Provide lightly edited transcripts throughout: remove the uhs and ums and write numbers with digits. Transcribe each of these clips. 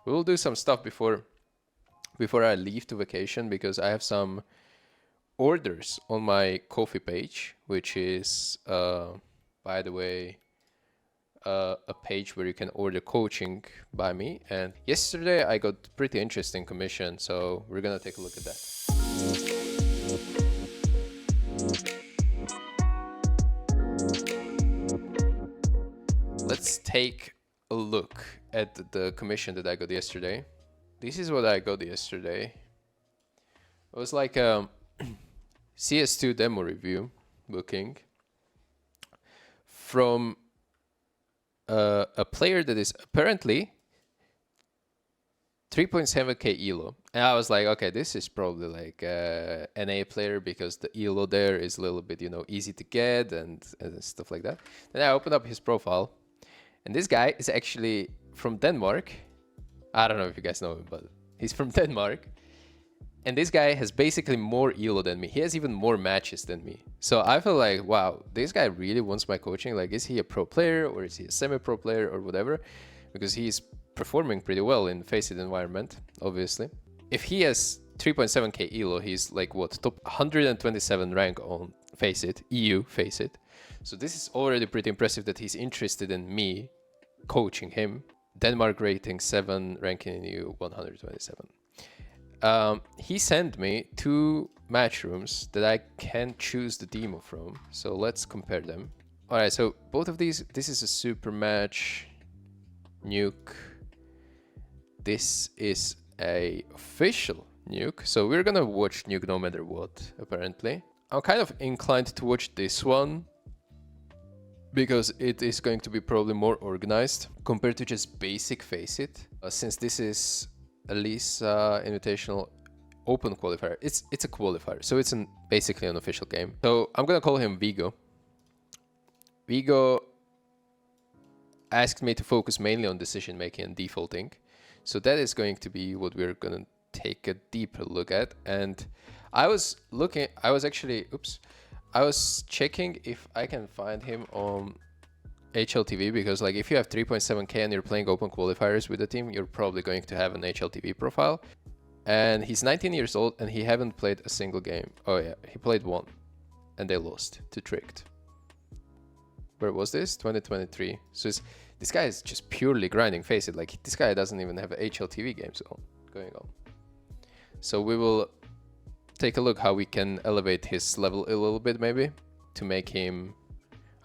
We will do some stuff before I leave to vacation, because I have some orders on my Ko-fi page, which is, by the way, a page where you can order coaching by me. And yesterday I got pretty interesting commission, so we're gonna take a look at that. Let's take a look at the commission that I got yesterday. This is what I got yesterday. It was like a CS2 demo review booking from a player that is apparently 3.7k ELO. And I was like, okay, this is probably like an NA player, because the ELO there is a little bit, you know, easy to get and stuff like that. Then I opened up his profile, and this guy is actually from Denmark. I don't know if you guys know him, but he's from Denmark. And this guy has basically more ELO than me. He has even more matches than me. So I feel like, wow, this guy really wants my coaching. Like, is he a pro player, or is he a semi-pro player, or whatever? Because he's performing pretty well in Faceit environment, obviously. If he has 3.7k ELO, he's like, what, top 127 rank on Faceit, EU Faceit. So this is already pretty impressive that he's interested in me coaching him. Denmark rating 7, ranking in EU 127. He sent me 2 match rooms that I can choose the demo from. So let's compare them. All right, so both of these, this is a super match nuke. This is a official nuke. So we're gonna watch nuke no matter what, apparently. I'm kind of inclined to watch this one, because it is going to be probably more organized compared to just basic Faceit. Since this is a Lisa Invitational Open qualifier, it's a qualifier, so it's basically an official game. So I'm gonna call him Viggo. Viggo asked me to focus mainly on decision making and defaulting, so that is going to be what we're gonna take a deeper look at. And I was checking if I can find him on HLTV, because like if you have 3.7k and you're playing open qualifiers with a team, you're probably going to have an HLTV profile. And he's 19 years old and he haven't played a single game. Oh yeah, he played one and they lost to Tricked. Where was this? 2023. So this guy is just purely grinding Faceit. Like, this guy doesn't even have HLTV games going on. So we will take a look how we can elevate his level a little bit, maybe, to make him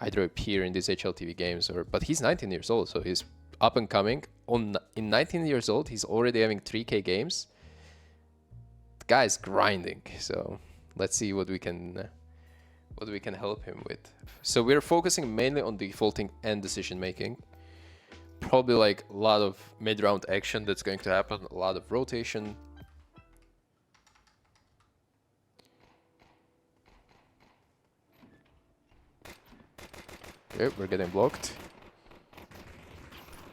either appear in these HLTV games, but he's 19 years old, so he's up and coming. In 19 years old, he's already having 3k games. The guy's grinding, so let's see what we can help him with. So we're focusing mainly on defaulting and decision making. Probably like a lot of mid-round action that's going to happen, a lot of rotation. Okay, we're getting blocked.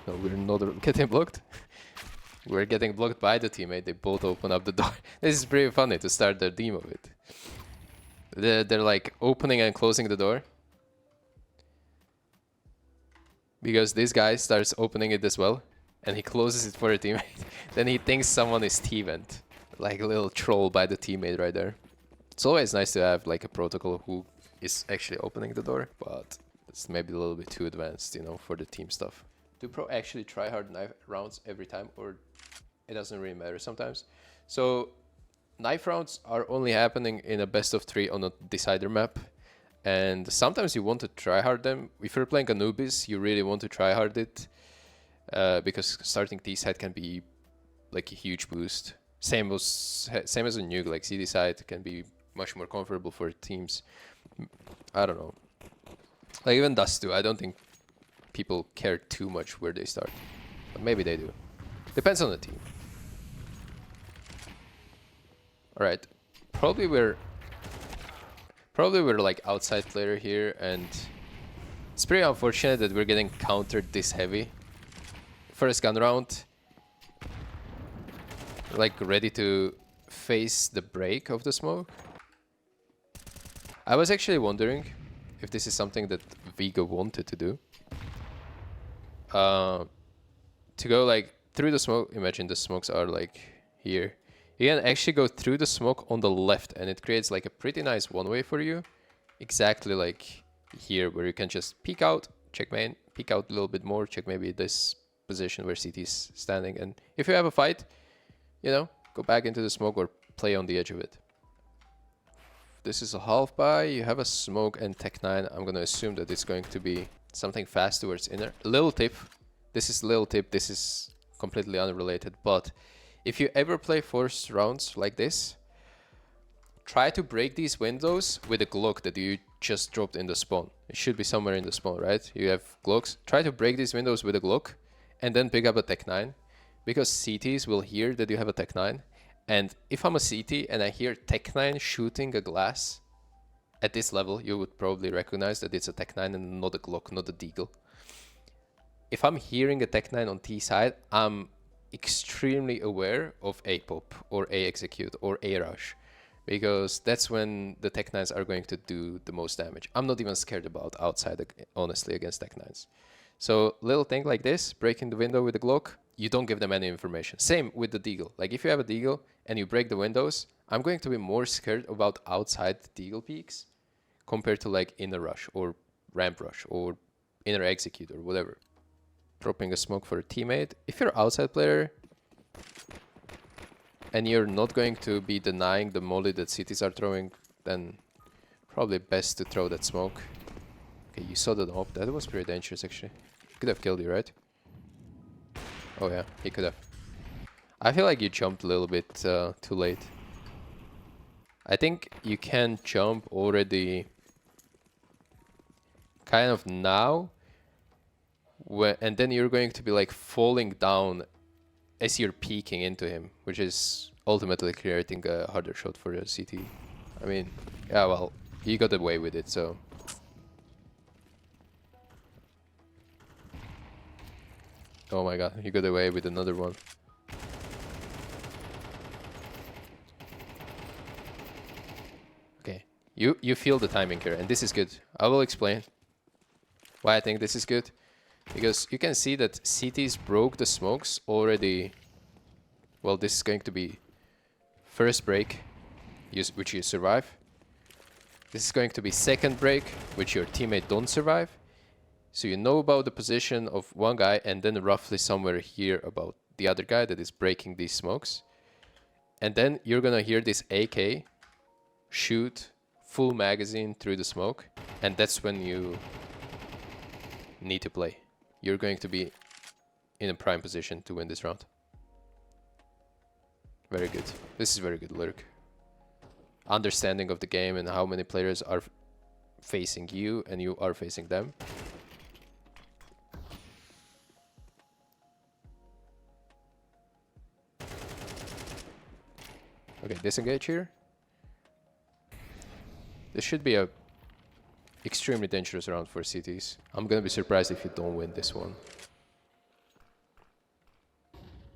No, we're not getting blocked. We're getting blocked by the teammate. They both open up the door. This is pretty funny to start their demo with. They're like opening and closing the door, because this guy starts opening it as well, and he closes it for a teammate. Then he thinks someone is T-vent, like a little troll by the teammate right there. It's always nice to have like a protocol who is actually opening the door, but it's maybe a little bit too advanced, you know, for the team stuff. Do pro actually try hard knife rounds every time, or it doesn't really matter sometimes? So knife rounds are only happening in a best of 3 on a decider map, and sometimes you want to try hard them. If you're playing Anubis, you really want to try hard it, because starting T-side can be like a huge boost. Same as a nuke, like CD side can be much more comfortable for teams. I don't know. Like even Dust 2, I don't think people care too much where they start. But maybe they do. Depends on the team. Alright. Probably we're like outside player here, and it's pretty unfortunate that we're getting countered this heavy. First gun round. Like ready to face the break of the smoke. I was actually wondering if this is something that Viggo wanted to do. To go like through the smoke, imagine the smokes are like here. You can actually go through the smoke on the left, and it creates like a pretty nice one-way for you. Exactly like here, where you can just peek out, check main, peek out a little bit more, check maybe this position where CT is standing. And if you have a fight, you know, go back into the smoke or play on the edge of it. This is a half buy. You have a smoke and Tech9. I'm going to assume that it's going to be something fast towards inner. Little tip. This is little tip. This is completely unrelated. But if you ever play forced rounds like this, try to break these windows with a Glock that you just dropped in the spawn. It should be somewhere in the spawn, right? You have Glocks. Try to break these windows with a Glock and then pick up a Tech9. Because CTs will hear that you have a Tech9. And if I'm a CT and I hear Tech9 shooting a glass at this level, you would probably recognize that it's a Tech9 and not a Glock, not a Deagle. If I'm hearing a Tech9 on T side, I'm extremely aware of A pop or A execute or A rush, because that's when the Tech9s are going to do the most damage. I'm not even scared about outside, honestly, against Tech9s. So little thing like this, breaking the window with a Glock, you don't give them any information. Same with the Deagle. Like if you have a Deagle and you break the windows, I'm going to be more scared about outside Deagle peaks compared to like inner rush or ramp rush or inner execute or whatever. Dropping a smoke for a teammate. If you're outside player and you're not going to be denying the molly that cities are throwing, then probably best to throw that smoke. Okay, you saw the op. That was pretty dangerous actually. Could have killed you, right? Oh yeah, he could have. I feel like you jumped a little bit too late. I think you can jump already kind of now, and then you're going to be like falling down as you're peeking into him, which is ultimately creating a harder shot for the CT. I mean, yeah, well, he got away with it, so. Oh my god, he got away with another one. Okay, you feel the timing here, and this is good. I will explain why I think this is good. Because you can see that CTs broke the smokes already. Well, this is going to be first break, which you survive. This is going to be second break, which your teammate don't survive. So you know about the position of one guy, and then roughly somewhere here about the other guy that is breaking these smokes. And then you're gonna hear this AK shoot full magazine through the smoke, and that's when you need to play. You're going to be in a prime position to win this round. Very good. This is very good lurk. Understanding of the game and how many players are facing you and you are facing them. Okay, disengage here. This should be a extremely dangerous round for CTs. I'm gonna be surprised if you don't win this one.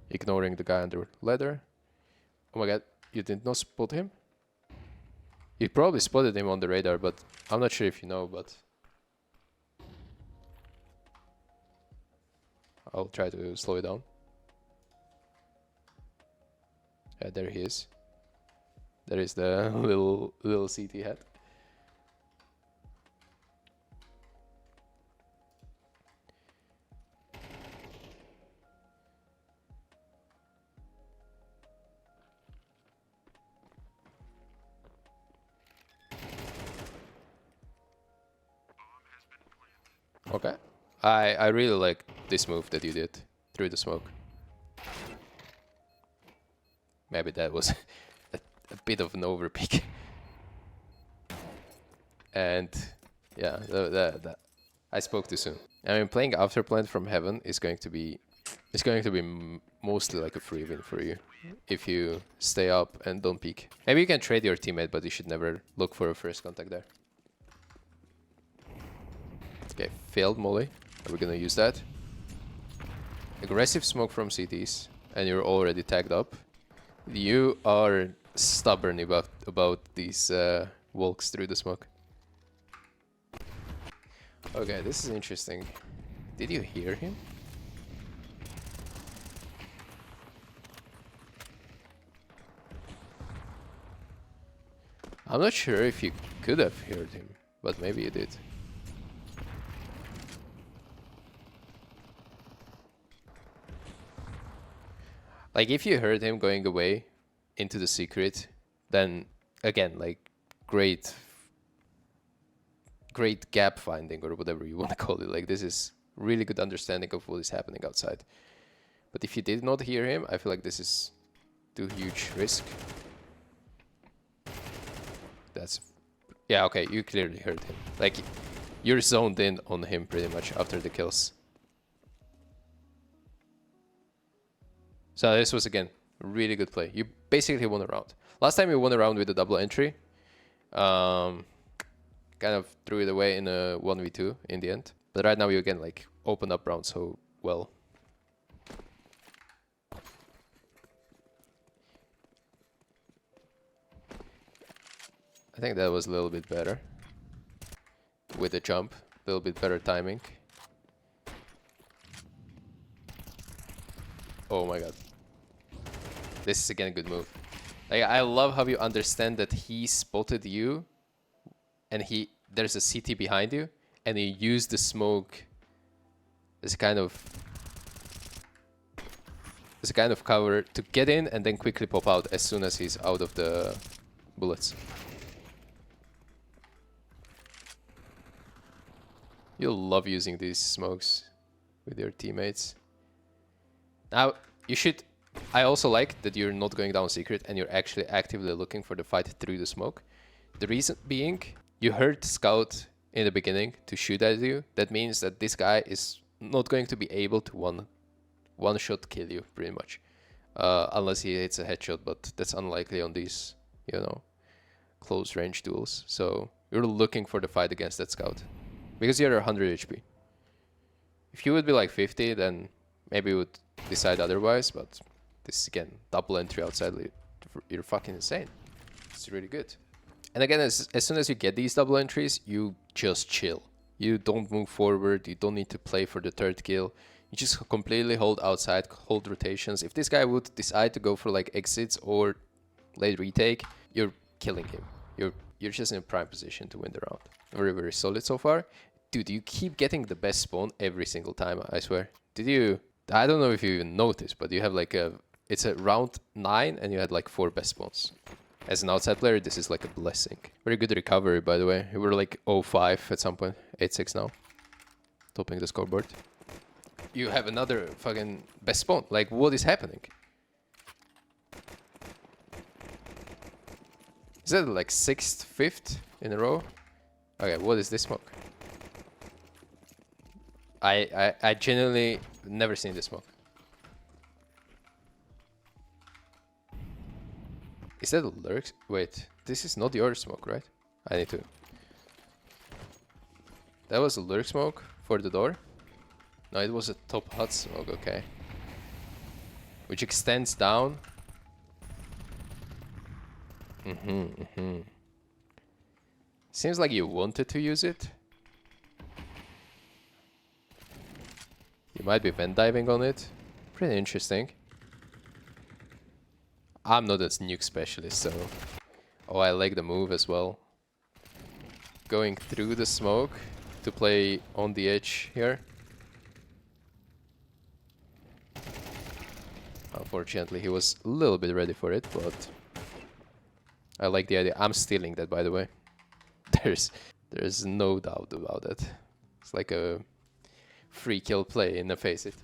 Ignoring the guy under ladder. Oh my god, you did not spot him? You probably spotted him on the radar, but I'm not sure if you know, but I'll try to slow it down. Yeah, there he is. There is the little CT head. Okay. I really like this move that you did through the smoke. Maybe that was a bit of an overpick. And yeah, I spoke too soon. I mean, playing Afterplant from Heaven is going to be mostly like a free win for you if you stay up and don't peek. Maybe you can trade your teammate, but you should never look for a first contact there. Okay, failed molly. Are we gonna use that? Aggressive smoke from CTs, and you're already tagged up. You are stubborn about these walks through the smoke. Okay, this is interesting. Did you hear him? I'm not sure if you could have heard him, but maybe you did. Like, if you heard him going away into the secret, then again, like, great gap finding or whatever you want to call it. Like, this is really good understanding of what is happening outside. But if you did not hear him, I feel like this is too huge risk. That's... yeah, okay, you clearly heard him. Like, you're zoned in on him pretty much after the kills. So this was, again, a really good play. You basically won a round. Last time you won a round with a double entry. Kind of threw it away in a 1v2 in the end. But right now you, again, like, opened up rounds so well. I think that was a little bit better. With the jump. A little bit better timing. Oh my god. This is again a good move. Like, I love how you understand that he spotted you and there's a CT behind you and he used the smoke as a kind of cover to get in and then quickly pop out as soon as he's out of the bullets. You'll love using these smokes with your teammates. Now, you should... I also like that you're not going down secret and you're actually actively looking for the fight through the smoke. The reason being, you heard Scout in the beginning to shoot at you. That means that this guy is not going to be able to one-shot kill you, pretty much. Unless he hits a headshot, but that's unlikely on these, you know, close-range duels. So you're looking for the fight against that Scout. Because you're 100 HP. If you would be like 50, then maybe you would decide otherwise, but this is, again, double entry outside. You're fucking insane. It's really good. And again, as soon as you get these double entries, you just chill. You don't move forward. You don't need to play for the third kill. You just completely hold outside, hold rotations. If this guy would decide to go for like exits or late retake, you're killing him. You're just in a prime position to win the round. Very, very solid so far. Dude, you keep getting the best spawn every single time, I swear. Did you... I don't know if you even noticed, but you have like a... It's a round 9 and you had like 4 best spawns. As an outside player, this is like a blessing. Very good recovery, by the way. We were like 0-5 at some point. 8-6 now. Topping the scoreboard. You have another fucking best spawn. Like, what is happening? Is that like 6th, 5th in a row? Okay, what is this smoke? I genuinely never seen this smoke. Is that a lurk? Wait, this is not your smoke, right? I need to... That was a lurk smoke for the door? No, it was a top hut smoke, okay. Which extends down. Seems like you wanted to use it. You might be vent diving on it. Pretty interesting. I'm not a nuke specialist, so... Oh, I like the move as well. Going through the smoke to play on the edge here. Unfortunately, he was a little bit ready for it, but... I like the idea. I'm stealing that, by the way. There's no doubt about it. It's like a free kill play in the face it.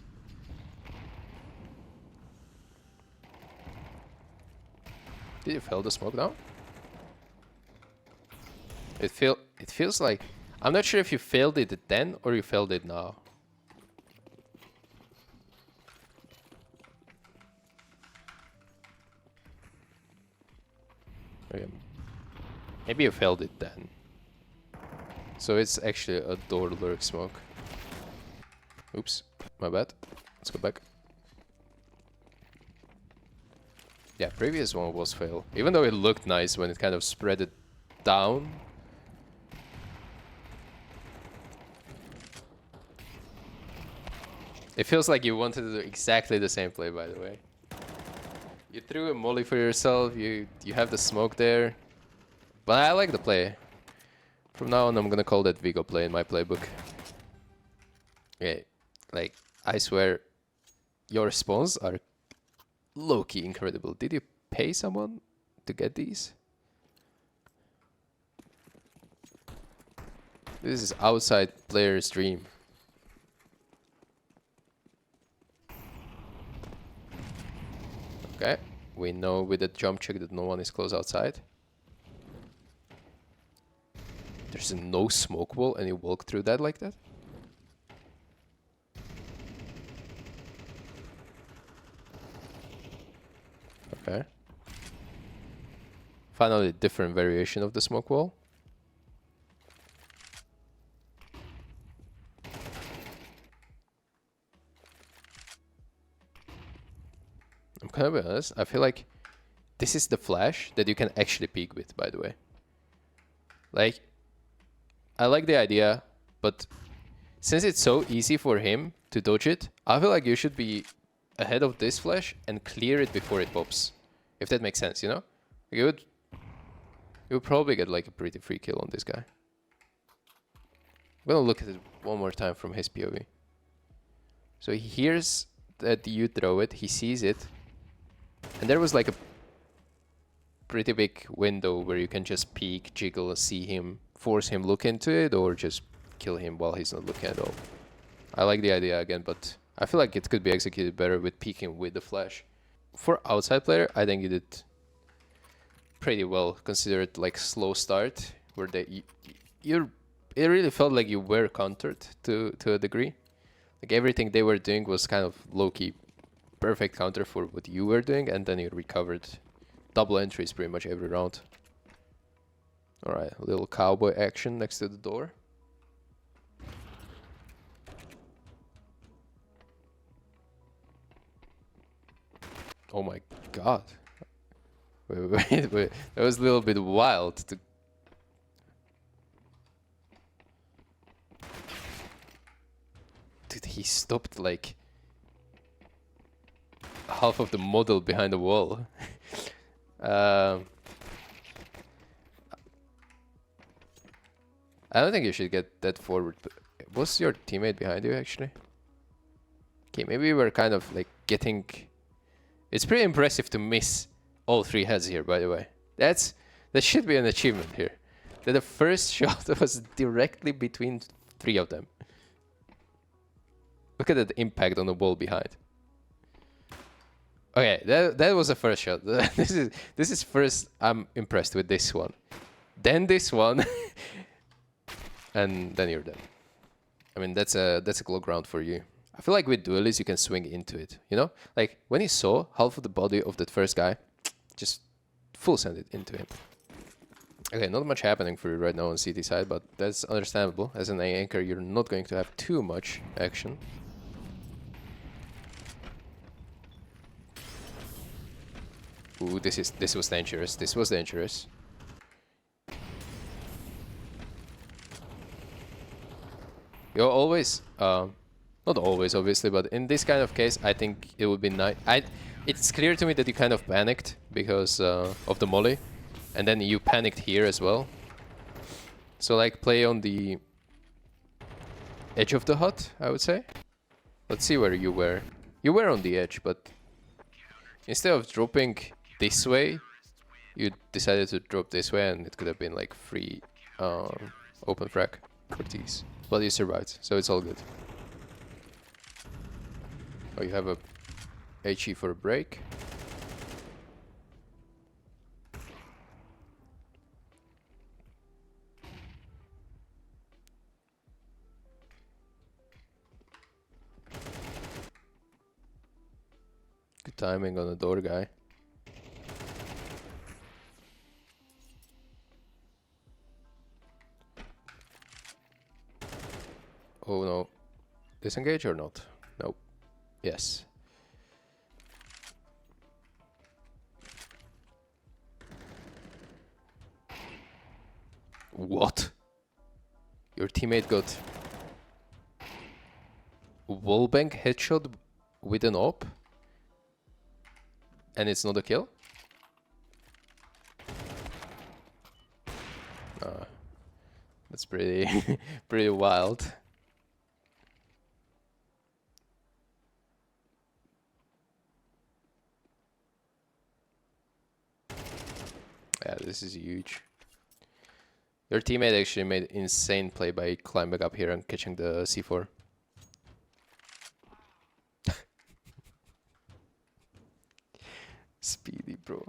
Did you fail the smoke now? It feels like... I'm not sure if you failed it then or you failed it now. Okay. Maybe you failed it then. So it's actually a door lurk smoke. Oops, my bad. Let's go back. Yeah, previous one was fail. Even though it looked nice when it kind of spread it down. It feels like you wanted to do exactly the same play, by the way. You threw a molly for yourself, you have the smoke there. But I like the play. From now on, I'm gonna call that Viggo play in my playbook. Okay, like, I swear, your spawns are low-key incredible. Did you pay someone to get these? This is outside player's dream. Okay, we know with the jump check that no one is close outside. There's no smoke wall and you walk through that like that? Okay. Finally, a different variation of the smoke wall. I'm gonna be honest, I feel like this is the flash that you can actually peek with, by the way. Like, I like the idea, but since it's so easy for him to dodge it, I feel like you should be ahead of this flash and clear it before it pops. If that makes sense, you know? You would probably get like a pretty free kill on this guy. I'm gonna look at it one more time from his POV. So he hears that you throw it, he sees it, and there was like a pretty big window where you can just peek, jiggle, see him, force him look into it, or just kill him while he's not looking at all. I like the idea again, but I feel like it could be executed better with peeking with the flash. For outside player, I think you did pretty well, considered like slow start, where it really felt like you were countered to a degree. Like everything they were doing was kind of low-key perfect counter for what you were doing, and then you recovered double entries pretty much every round. Alright, a little cowboy action next to the door. Oh my god. Wait. That was a little bit wild to... Dude, he stopped like half of the model behind the wall. I don't think you should get that forward. Was your teammate behind you actually? Okay, maybe we were kind of like getting... It's pretty impressive to miss all 3 heads here, by the way. That should be an achievement here. That the first shot was directly between 3 of them. Look at that impact on the wall behind. Okay, that was the first shot. This is first. I'm impressed with this one. Then this one, and then you're done. I mean, that's a glow ground for you. I feel like with duelists you can swing into it. You know, like when he saw half of the body of that first guy, just full send it into him. Okay, not much happening for you right now on CT side, but that's understandable. As an anchor, you're not going to have too much action. Ooh, this was dangerous. This was dangerous. You always, not always, obviously, but in this kind of case, I think it would be nice. It's clear to me that you kind of panicked because of the molly, and then you panicked here as well. So like play on the edge of the hut, I would say. Let's see where you were. You were on the edge, but instead of dropping this way, you decided to drop this way, and it could have been like free open frag for these. But you survived, so it's all good. Oh, you have a HE for a break. Good timing on the door guy. Oh no. Disengage or not? Nope. Yes. What? Your teammate got wallbang headshot with an op? And it's not a kill? pretty pretty wild. Yeah, this is huge. Your teammate actually made insane play by climbing up here and catching the C4. Speedy, bro.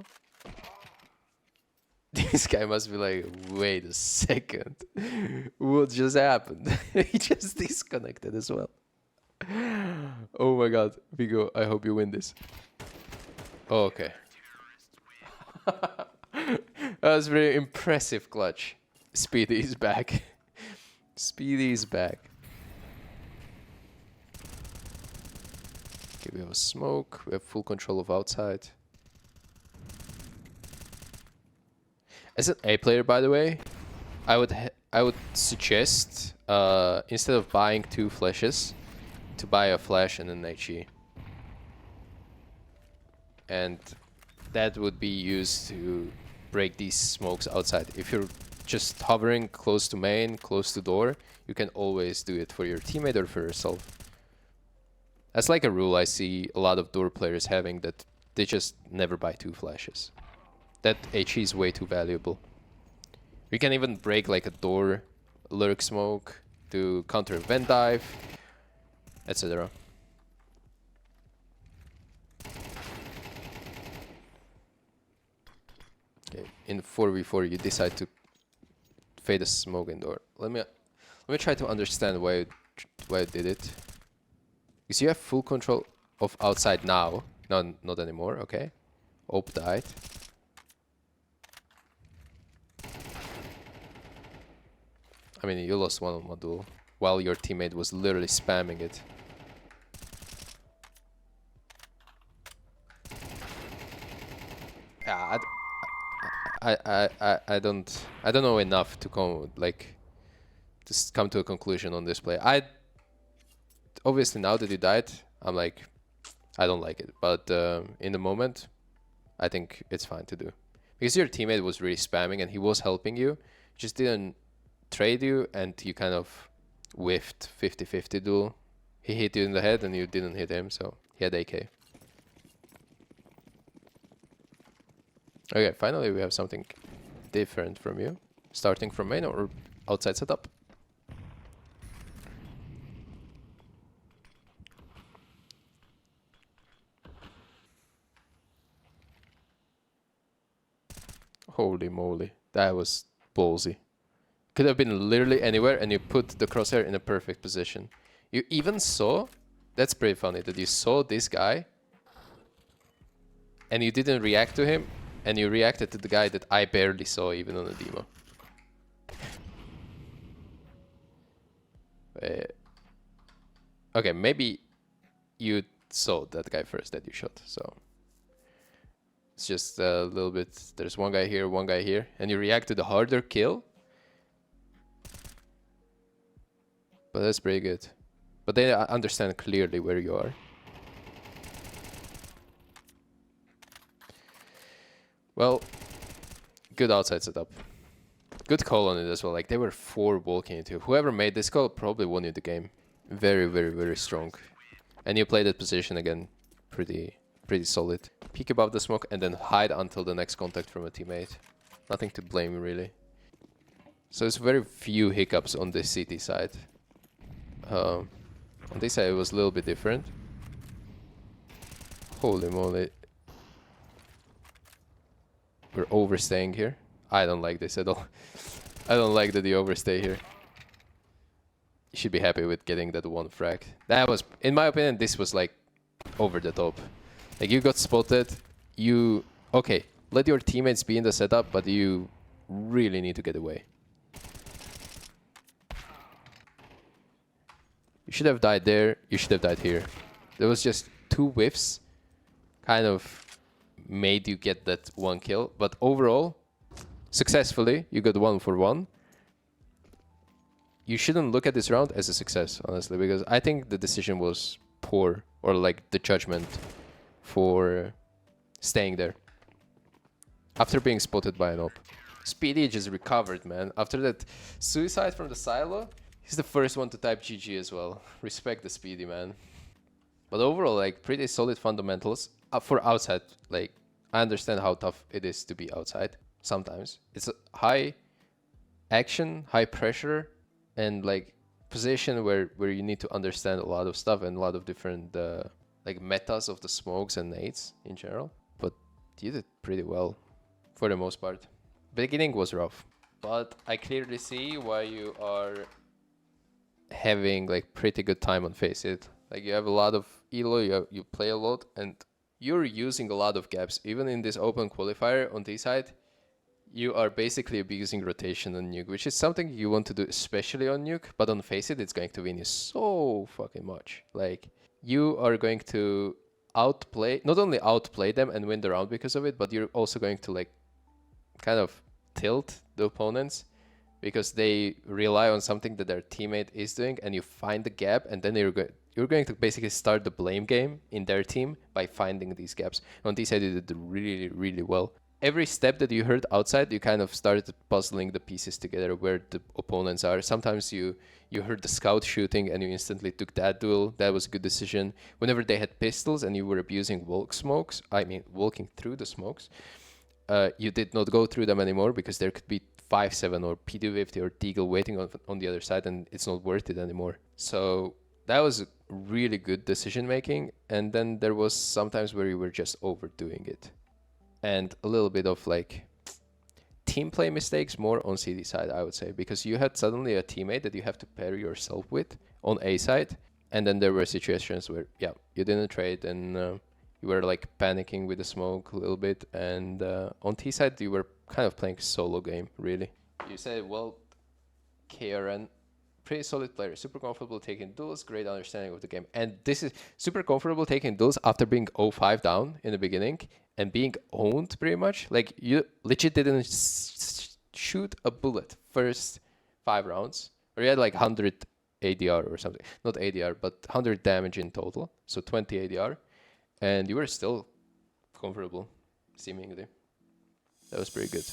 This guy must be like, wait a second. What just happened? He just disconnected as well. Oh my god. Viggo, I hope you win this. Oh, okay. That was very impressive clutch. Speedy is back. Speedy is back. Okay, we have a smoke. We have full control of outside. As an A player, by the way, I would suggest instead of buying 2 flashes, to buy a flash and an HE, and that would be used to break these smokes outside. If you're just hovering close to main, close to door, you can always do it for your teammate or for yourself. That's like a rule I see a lot of door players having, that they just never buy 2 flashes. That HE is way too valuable. We can even break like a door lurk smoke to counter a vent dive, etc. Okay, in 4v4 you decide to fade a smoke in door. Let me try to understand why you did it. Because you have full control of outside now. No, not anymore. Okay. Op died. I mean, you lost 1-on-1 duel while your teammate was literally spamming it. Yeah, I don't know enough to come come to a conclusion on this play. Obviously now that you died, I'm like, I don't like it. But in the moment, I think it's fine to do, because your teammate was really spamming and he was helping you, just didn't trade you, and you kind of whiffed 50-50 duel. He hit you in the head and you didn't hit him, so he had AK. Okay, finally we have something different from you. Starting from main or outside setup. Holy moly, that was ballsy. Could have been literally anywhere, and you put the crosshair in a perfect position. You even saw, that's pretty funny, that you saw this guy and you didn't react to him, and you reacted to the guy that I barely saw even on the demo. Okay, maybe you saw that guy first that you shot, so it's just a little bit, there's one guy here, and you react to the harder kill. But that's pretty good. But they understand clearly where you are. Well, good outside setup. Good call on it as well. Like, they were 4 walking into. Whoever made this call probably won you the game. Very, very, very strong. And you played that position again pretty solid. Peek above the smoke and then hide until the next contact from a teammate. Nothing to blame, really. So there's very few hiccups on the CT side. On this side it was a little bit different. Holy moly. We're overstaying here. I don't like this at all. I don't like that you overstay here. You should be happy with getting that 1 frag. That was, in my opinion, this was like over the top. Like, you got spotted. Okay, let your teammates be in the setup, but you really need to get away. You should have died there. You should have died here. There was just 2 whiffs, kind of made you get that 1 kill. But overall, successfully, you got 1 for 1. You shouldn't look at this round as a success, honestly, because I think the decision was poor, or like the judgment for staying there after being spotted by an op. Speedy just recovered, man. After that suicide from the silo, he's the first one to type GG as well. Respect the Speedy, man. But overall, like, pretty solid fundamentals for outside. Like, I understand how tough it is to be outside sometimes. It's a high action, high pressure, and like position where you need to understand a lot of stuff and a lot of different like metas of the smokes and nades in general. But you did pretty well for the most part. Beginning was rough, but I clearly see why you are having like pretty good time on Face It. Like you have a lot of ELO, you play a lot, and you're using a lot of gaps. Even in this open qualifier on this side, you are basically abusing rotation on Nuke, which is something you want to do especially on Nuke, but on Face It, it's going to win you so fucking much. Like, you are going to not only outplay them and win the round because of it, but you're also going to like kind of tilt the opponents because they rely on something that their teammate is doing, and you find the gap, and then you're going to basically start the blame game in their team by finding these gaps. On this side, you did really, really well. Every step that you heard outside, you kind of started puzzling the pieces together where the opponents are. Sometimes you heard the scout shooting and you instantly took that duel. That was a good decision. Whenever they had pistols and you were abusing walking through the smokes, you did not go through them anymore because there could be 5-7 or PD50 or Deagle waiting on the other side, and it's not worth it anymore. So that was really good decision making. And then there was sometimes where you were just overdoing it. And a little bit of like team play mistakes more on CD side, I would say, because you had suddenly a teammate that you have to pair yourself with on A side. And then there were situations where, yeah, you didn't trade and you were like panicking with the smoke a little bit. And on T side, you were kind of playing solo game, really. You said, well, KRN, pretty solid player, super comfortable taking duels, great understanding of the game. And this is super comfortable taking duels after being 0-5 down in the beginning and being owned pretty much. Like, you legit didn't shoot a bullet first 5 rounds, or you had like 100 ADR or something. Not ADR, but 100 damage in total, so 20 ADR. And you were still comfortable, seemingly. That was pretty good.